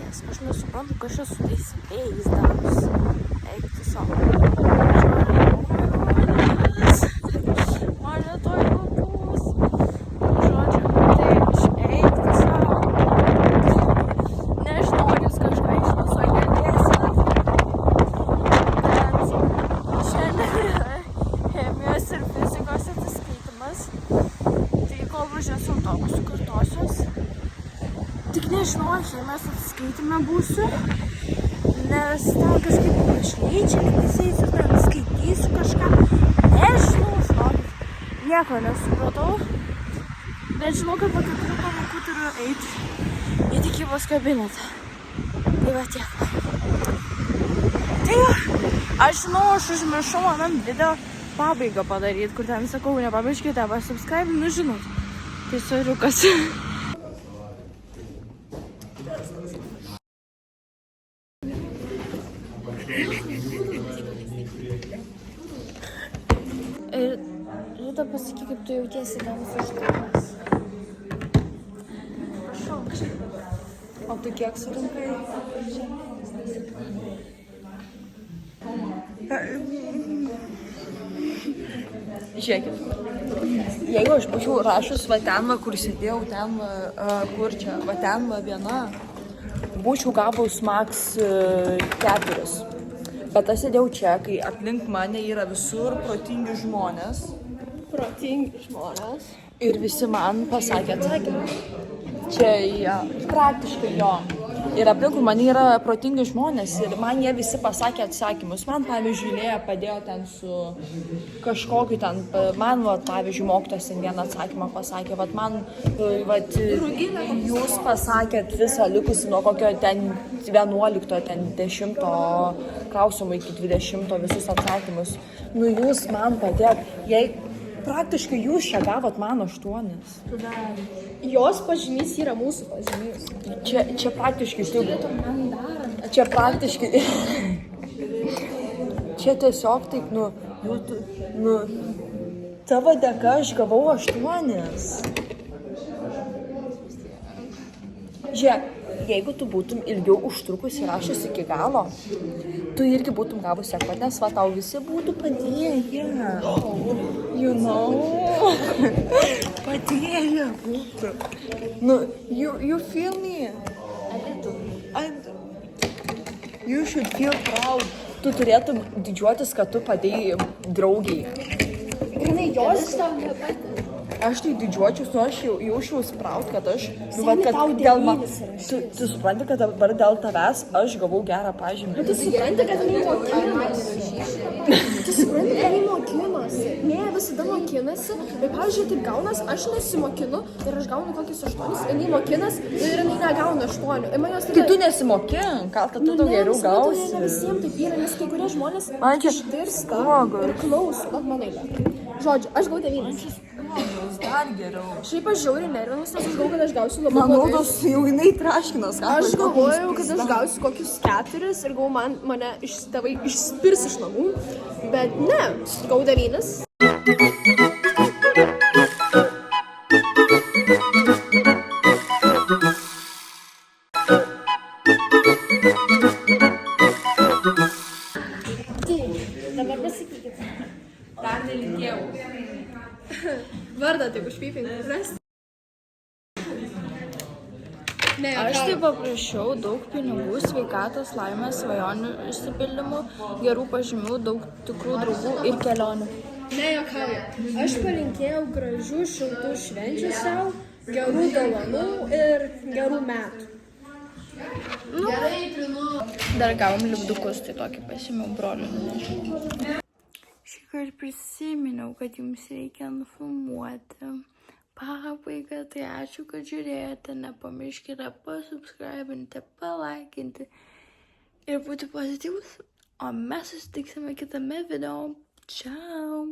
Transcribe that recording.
nes aš nesuprantu, kas čia su tais vėjais darosi. Eik tu savo. Mane toj nupūs. Žodžiu, tai eik tu savo. Nežinau, ar jūs kažką iš viso girdėsite. Bet šiandien yra chemijos ir fizikos atsiskaitimas. Tai kol važiuosiu autobusu kartosiuos. Tik nežinau, aš chemijos atsiskaitime būsiu, nes ten kažkaip bažnyčia lygtais ir ten skaitysiu kažką. Nežinau, žinokit, nieko nesupratau, bet žinau, kad po 4 pamokų turiu eiti į tikybos kabinetą. Tai va tiek. Tai aš žinau, aš užmiršau manam video pabaigą padaryti, kur ten sakau, nepamirškite pasubscribe, nu žinot. Tai soriukas. Ir Rita, pasakyk, kaip tu jautiesi ten sužtaimas. Prašau. O tu kiek surinkai? Žiūrėkit. Jeigu aš būčiau rašus va ten, kur sėdėjau, ten, kur čia, va ten viena, būčiau gavus max 4. Bet aš sėdėjau čia, kai aplink mane yra visur protingi žmonės. Protingi žmonės. Ir visi man pasakė atsakymą. Čia praktiškai jo. Ir aplinkui mane yra protingi žmonės ir man jie visi pasakė atsakymus. Man, pavyzdžiui, Lėja padėjo ten su kažkokiu ten, man, va, pavyzdžiui, mokytojas ten vieną atsakymą pasakė, vat man, vat, jūs pasakėt visą likusį nuo kokio ten 11, ten 10 klausimų iki 20 visus atsakymus. Nu, jūs man padėt, jei praktiškai jūs čia gavot man 8. Jos pažymys yra mūsų pažymys. Čia praktiškai tu. Čia praktiškai. Čia tiesiog taip, tavo dėka aš gavau 8. Žiūrėk, jeigu tu būtum ilgiau užtrukusi rašus iki galo, tu irgi būtum gavus sekot, nes va tau visi būtų padėję. You know. Padėję būtų. Nu, you feel me? You should feel proud. Tu turėtum didžiuotis, kad tu padėjai draugiai. Grinai, jos tau nepadėjo. Aš tai didžiuočius, nu aš jausčiaus proud, kad aš... Seni tau devynis Tu supranti, kad dabar dėl tavęs aš gavau gerą pažymį. Tu supranti, kad nemokimas. Tu supranti, kad nemokimas. Ne, visada mokinasi. Bet, pavyzdžiui, taip gaunas, aš nesimokinu ir aš gaunu kokius 8, ir nemokinas ir jinai negauna 8. Tai tu nesimokink, gal tu daug geriau gausi. Ne visiems taip yra, nes kai kurie žmonės išgirsta ir klauso. Manai, žodžiu, aš gau 9. Dar geriau. Šiaip aš žiauriai nervinus, nes aš galvoju, kad aš gausiu labai blogai. Man naudos jau jinai traškinas. Aš galvojau, kad aš gausiu kokius 4 ir galvoju, mane tėvai išspirs iš namų. Bet ne, gau 9. Tai, dabar pasakykit. Dar nelinkėjau. Vardą taip užpypinti, ras? Aš tai paprašiau daug pinigų, sveikatos, laimės, svajonių išsipildymų, gerų pažymių, daug tikrų draugų ir kelionių. Ne, juokauju. Aš palinkėjau gražių, šiltų švenčių savo, gerų dovanų ir gerų metų. Dar gavom lipdukus, tai tokį pasiėmiau brolių. Šįkart prisiminiau, kad jums reikia nufilmuoti pabaigą, tai ačiū, kad žiūrėjote, nepamirškite pasubscribinti, palaikinti ir būti pozityvus, o mes susitiksime kitame video. Ciao!